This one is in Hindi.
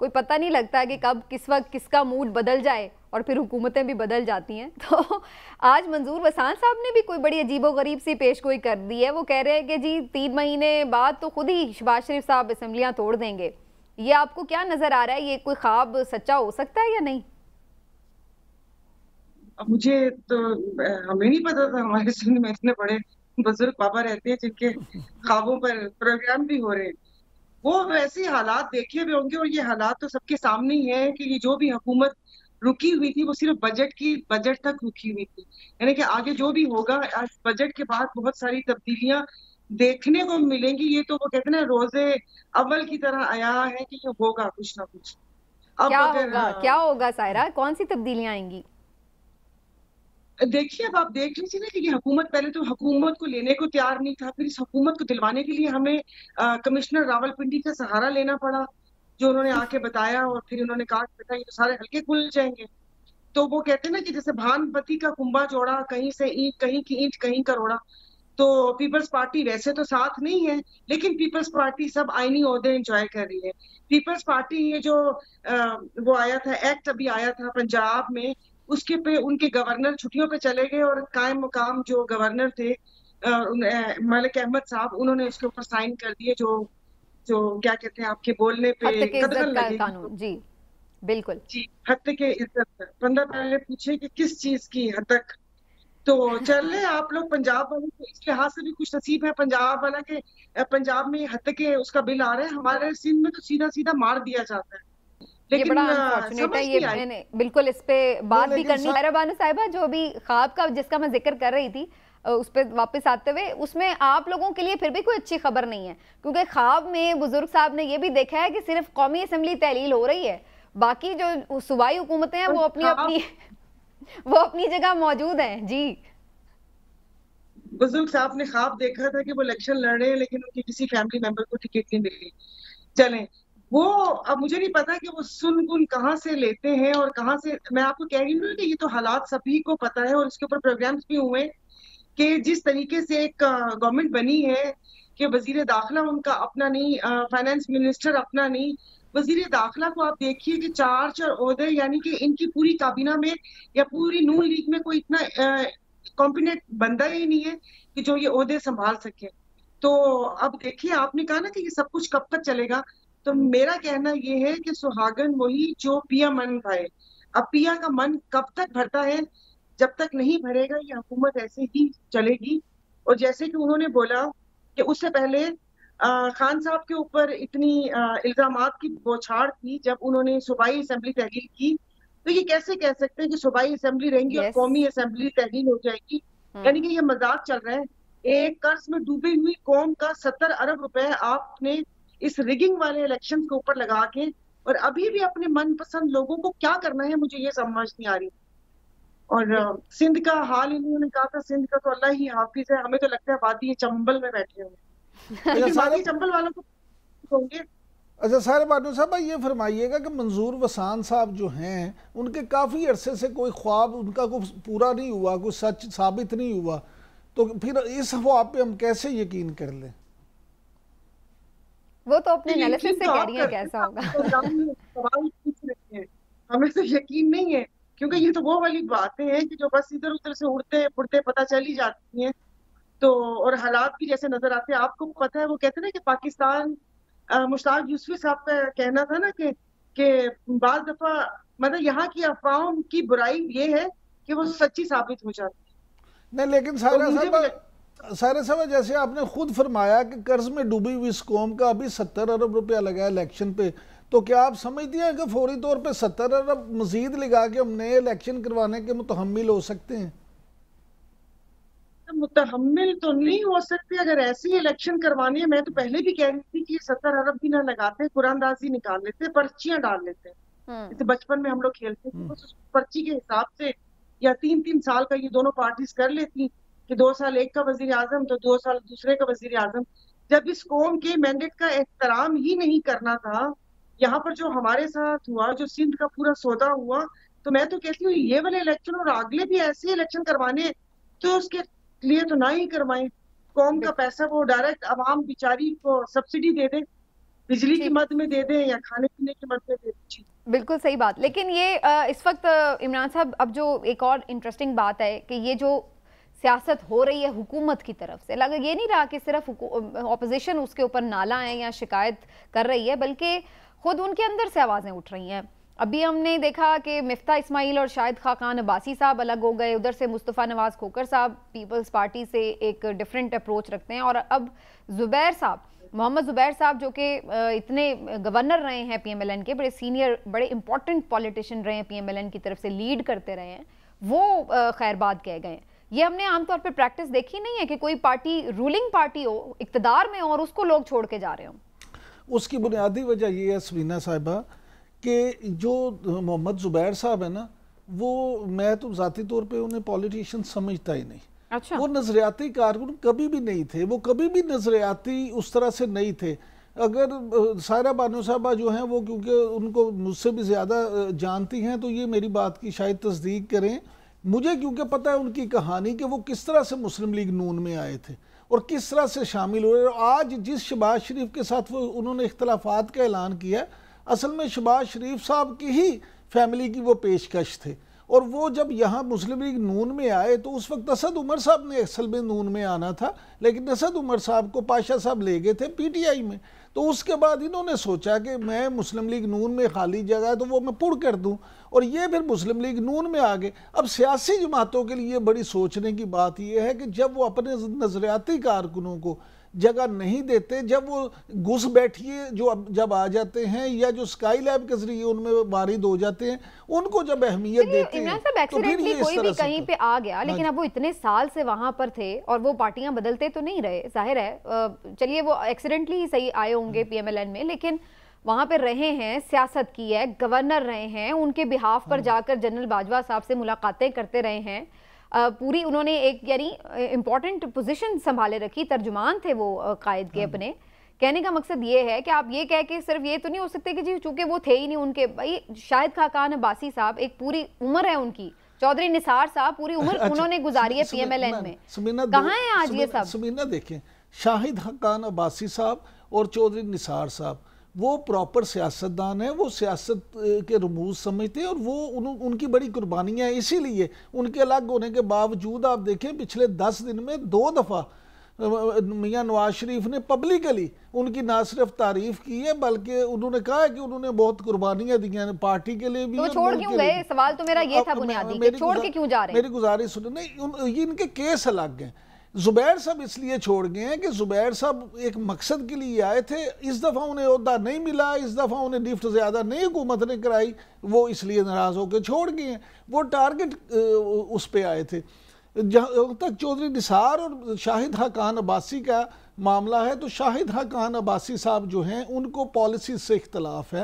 कोई पता नहीं लगता कि कब किस वक्त किसका मूड बदल जाए और फिर हुकूमतें भी बदल जाती हैं। तो आज मंजूर वसान साहब ने भी कोई बड़ी अजीबोगरीब सी पेशगोई कर दी है। वो कह रहे हैं कि जी 3 महीने बाद तो खुद ही शहबाज शरीफ साहब असम्बलियाँ तोड़ देंगे। ये आपको क्या नजर आ रहा है, ये कोई ख्वाब सच्चा हो सकता है या नहीं? अब मुझे तो हमें नहीं पता था हमारे सिंध में इतने बड़े बुजुर्ग बाबा रहते हैं जिनके ख्वाबों पर प्रोग्राम भी हो रहे हैं। वो वैसे हालात देखे हुए होंगे, और ये हालात तो सबके सामने ही है कि ये जो भी हुकूमत रुकी हुई थी वो सिर्फ बजट तक रुकी हुई थी। यानी कि आगे जो भी होगा, आज बजट के बाद बहुत सारी तब्दीलियां देखने को मिलेंगी। ये तो वो कहते हैं ना, रोजे अव्वल की तरह आया है कि ये होगा कुछ ना कुछ। अब अगर क्या होगा सायरा, कौन सी तब्दीलियां आएंगी? देखिए, अब आप देख लीजिए ना कि ये हुकूमत पहले तो हुकूमत को लेने को तैयार नहीं था, फिर इस हुकूमत को दिलवाने के लिए हमें कमिश्नर रावलपिंडी का सहारा लेना पड़ा, जो उन्होंने आके बताया। और फिर उन्होंने कहा कि बेटा ये तो सारे हल्के खुल जाएंगे। तो वो कहते हैं ना कि जैसे भानपति का कुंभा जोड़ा, कहीं से ईंट, कहीं की ईंट कहीं का रोड़ा। तो पीपल्स पार्टी वैसे तो साथ नहीं है, लेकिन पीपल्स पार्टी सब आईनी ओहदे एंजॉय कर रही है। पीपल्स पार्टी ये जो वो आया था, एक्ट अभी आया था पंजाब में, उसके पे उनके गवर्नर छुट्टियों पे चले गए, और कायम मुकाम जो गवर्नर थे मलिक अहमद साहब, उन्होंने उसके ऊपर साइन कर दिए, जो जो क्या कहते हैं, आपके बोलने पे हद तक कदगन इज्जत का लगेगी। तो कानून, जी बिल्कुल। जी, हद तक के इज्जत। बंदा पहले पूछे कि किस चीज की हद तक। तो चले आप लोग पंजाब वाले को इस लिहाज से भी कुछ नसीब है पंजाब वाला के, पंजाब में हद के उसका बिल आ रहा है, हमारे सिंध में तो सीधा सीधा मार दिया जाता है। ये बड़ा लेकिन अनफॉर्चुनेट समझ है, ये नहीं आई। मैंने बिल्कुल इस पे नहीं बात भी लेकिन करनी। सायरा बानो साहिबा, जो भी ख्वाब का जिसका मैं जिक्र कर रही थी, उस पर वापस आते हुए, उसमें आप लोगों के लिए फिर भी कोई अच्छी खबर नहीं है, क्योंकि ख्वाब में बुजुर्ग साहब ने ये भी देखा है कि सिर्फ कौमी असम्बली तहलील हो रही है, बाकी जो सूबाई हुकूमतें हैं और वो अपनी हाँ, अपनी वो अपनी जगह मौजूद हैं। जी बुजुर्ग साहब ने ख्वाब देखा था कि वो इलेक्शन लड़ रहे हैं, लेकिन उनके किसी फैमिली मेंबर को टिकट नहीं मिली। चले, वो, अब मुझे नहीं पता कि वो सुन गुन कहाँ से लेते हैं और कहाँ से। मैं आपको कह रही हूँ कि ये तो हालात सभी को पता है, और इसके ऊपर प्रोग्राम्स भी हुए कि जिस तरीके से एक गवर्नमेंट बनी है कि वजीर दाखिला उनका अपना नहीं, फाइनेंस मिनिस्टर अपना नहीं। वजीर दाखिला को आप देखिए कि चार चार ओहदे, यानी कि इनकी पूरी काबीना में या पूरी नून लीग में कोई इतना कॉम्पिटेंट बंदा ही नहीं है कि जो ये ओहदे संभाल सके। तो अब देखिए, आपने कहा ना कि ये सब कुछ कब तक चलेगा, तो मेरा कहना ये है कि सुहागन वही जो पिया मन भाए। अब पिया का मन कब तक भरता है? जब तक नहीं भरेगा ये हुकूमत ऐसे ही चलेगी। और जैसे कि उन्होंने बोला कि उससे पहले खान साहब के ऊपर इतनी इल्जामात की बौछार थी जब उन्होंने सूबाई असेंबली तहलील की, तो ये कैसे कह सकते हैं कि सूबाई असेंबली रहेंगी और यस। कौमी असेंबली तहलील हो जाएगी? यानी कि ये मजाक चल रहा है। एक कर्ज में डूबी हुई कौम का 70 अरब रुपए आपने इस रिगिंग वाले इलेक्शन के ऊपर लगा के, और अभी भी अपने मनपसंद लोगों को क्या करना है, मुझे ये समझ नहीं आ रही। और सिंध का हाल इन्होंने कहा था, सिंध का तो अल्लाह ही हाफिज है, हमें तो लगता है वादी चंबल में बैठे हुए हैं। अच्छा लेकिन सारे वादी चंबल वालों को होंगे। अच्छा सारे बानू साहब, ये फरमाइएगा कि मंजूर वसान साहब जो हैं, उनके काफ़ी अरसे से कोई ख्वाब उनका कोई पूरा नहीं हुआ, कोई सच साबित नहीं हुआ, तो फिर इस ख्वाब पे हम कैसे यकीन कर लें? वो तो अपने एनालिसिस यकीन से तो कह आप रही हैं करते कैसा हैं, आप होगा। प्रोग्राम में सवाल पूछ रहे हैं, हमें तो यकीन नहीं है। क्योंकि ये तो वो वाली बातें हैं कि जो बस इधर उधर से उड़ते उड़ते पता चल ही जाती हैं। तो और हालात भी जैसे नजर आते हैं, आपको पता है, वो कहते हैं ना कि पाकिस्तान, मुश्ताक यूसुफी साहब का कहना था ना कि बाज दफा, मतलब यहाँ की अफवाहों की बुराई ये है कि वो सच्ची साबित हो जाती है। नहीं लेकिन तो मुझे भी सारे साहब, जैसे आपने खुद फरमाया कि कर्ज में डूबी हुई इस कौम का अभी 70 अरब रुपया लगा है इलेक्शन पे, तो क्या आप समझती हैं कि फौरी तौर पे 70 अरब मजीद लगा के हम नए इलेक्शन करवाने के मुतहम्मिल हो सकते हैं? मुतहम्मिल तो नहीं हो सकते अगर ऐसी इलेक्शन करवानी है। मैं तो पहले भी कह रही थी कि ये 70 अरब भी ना लगाते, कुरानदाजी निकाल लेते, पर्चियां डाल लेते। हम्म। जैसे बचपन में हम लोग खेलते थे, बस उस पर्ची के हिसाब से, या 3 3 साल का ये दोनों पार्टीज कर लेती कि 2 साल एक का वजीर आजम तो 2 साल दूसरे का वजीर आजम। जब इस कौम के मैंडेट का एहतराम ही नहीं करना था, यहाँ पर जो हमारे साथ हुआ, जो सिंध का पूरा सौदा हुआ, तो मैं तो कहती हूँ ये वाले इलेक्शन और अगले भी ऐसे इलेक्शन करवाने हैं, तो उसके लिए तो ना ही करवाएं। कौम का पैसा वो डायरेक्ट आवाम बिचारी को सब्सिडी दे दे। बिजली की मद में दे दें या खाने पीने की मद में दे दें। बिल्कुल सही बात। लेकिन ये इस वक्त इमरान साहब, अब जो एक और इंटरेस्टिंग बात है कि ये जो सियासत हो रही है हुकूमत की तरफ से, लगा ये नहीं रहा कि सिर्फ ऑपोजिशन उसके ऊपर नाला है या शिकायत कर रही है, बल्कि खुद उनके अंदर से आवाज़ें उठ रही हैं। अभी हमने देखा कि मिफ्ता इस्माइल और शाहिद खाकान अब्बासी साहब अलग हो गए, उधर से मुस्तफ़ा नवाज़ खोकर साहब पीपल्स पार्टी से एक डिफरेंट अप्रोच रखते हैं, और अब जुबैर साहब, मोहम्मद जुबैर साहब जो कि इतने गवर्नर रहे हैं पीएमएलएन के, बड़े सीनियर, बड़े इंपॉर्टेंट पॉलिटिशियन रहे हैं पीएमएलएन की तरफ से, लीड करते रहे हैं, वो खैरबाद कह गए। ये हमने आमतौर पर प्रैक्टिस देखी नहीं है कि कोई पार्टी, रूलिंग पार्टी हो, इक्तदार में हो और उसको लोग छोड़ के जा रहे हों। उसकी बुनियादी वजह ये है समीना साहिबा कि जो मोहम्मद जुबैर साहब है ना, वो, मैं तो ज़ाती तौर पे उन्हें पॉलिटिशियन समझता ही नहीं। अच्छा। वो नजरियाती कारकुन कभी भी नहीं थे, वो कभी भी नजरियाती उस तरह से नहीं थे। अगर सायरा बानो साहबा जो हैं वो, क्योंकि उनको मुझसे भी ज़्यादा जानती हैं, तो ये मेरी बात की शायद तस्दीक करें। मुझे क्योंकि पता है उनकी कहानी कि वो किस तरह से मुस्लिम लीग नून में आए थे और किस तरह से शामिल हुए। आज जिस शहबाज शरीफ के साथ वो उन्होंने इख्तलाफात का ऐलान किया, असल में शहबाज शरीफ साहब की ही फैमिली की वो पेशकश थे, और वो जब यहाँ मुस्लिम लीग नून में आए तो उस वक्त असद उमर साहब ने असल में नून में आना था, लेकिन असद उमर साहब को पाशा साहब ले गए थे पीटीआई में। तो उसके बाद इन्होंने सोचा कि मैं मुस्लिम लीग नून में खाली जगह है तो वो मैं पुर कर दूं, और ये फिर मुस्लिम लीग नून में आ गए। अब सियासी जमातों के लिए बड़ी सोचने की बात यह है कि जब वो अपने नजरियाती कारकुनों को जगह नहीं देते, जब वो घुस बैठिए जो अब जब आ जाते हैं, या जो स्काई लैब के जरिए उनमें वारिद हो जाते हैं, उनको जब अहमियत देते हैं तो फिर ये कोई भी कहीं पे आ गया, लेकिन अब वो इतने साल से वहां पर थे और वो पार्टियां बदलते तो नहीं रहे, जाहिर है। चलिए वो एक्सीडेंटली ही सही आए होंगे पीएमएलएन में, लेकिन वहां पर रहे हैं, सियासत की है, गवर्नर रहे हैं, उनके बिहाफ पर जाकर जनरल बाजवा साहब से मुलाकातें करते रहे हैं, पूरी उन्होंने एक यानी इम्पॉर्टेंट पोजीशन संभाले रखी, तर्जुमान थे वो कायद के अपने। कहने का मकसद ये है कि आप ये कह के सिर्फ ये तो नहीं हो सकते कि जी चूंकि वो थे ही नहीं उनके, भाई शाहिद खाकान अब्बासी साहब, एक पूरी उम्र है उनकी, चौधरी निसार साहब पूरी उम्र उन्होंने गुजारी है पीएमएलएन में, कहाँ है आज ये सब? समीना देखें, शाहिद खाकान अब्बासी साहब और चौधरी निसार साहब वो प्रॉपर सियासतदान है, वो सियासत के रमूज समझते हैं, और वो उनकी बड़ी कुर्बानियाँ हैं। इसीलिए उनके अलग होने के बावजूद आप देखें पिछले 10 दिन में 2 दफ़ा मियां नवाज शरीफ ने पब्लिकली उनकी ना सिर्फ तारीफ की है, बल्कि उन्होंने कहा है कि उन्होंने बहुत कुर्बानियां दी हैं पार्टी के लिए भी। तो छोड़ क्यों गए? सवाल तो मेरा ये था बुनियादी कि छोड़ के क्यों जा रहे हैं? मेरी गुजारिश सुनो, नहीं इनके केस अलग हैं। जुबैर साहब इसलिए छोड़ गए हैं कि जुबैर साहब एक मकसद के लिए आए थे, इस दफ़ा उन्हें ओहदा नहीं मिला, इस दफ़ा उन्हें लिफ्ट ज़्यादा नहीं हुकूमत ने कराई, वो इसलिए नाराज़ होकर छोड़ गए हैं। वो टारगेट उस पर आए थे। जहाँ तक चौधरी निसार और शाहिद खाकान अब्बासी का मामला है, तो शाहिद खाकान अब्बासी साहब जो हैं उनको पॉलिसी से इख्तलाफ है।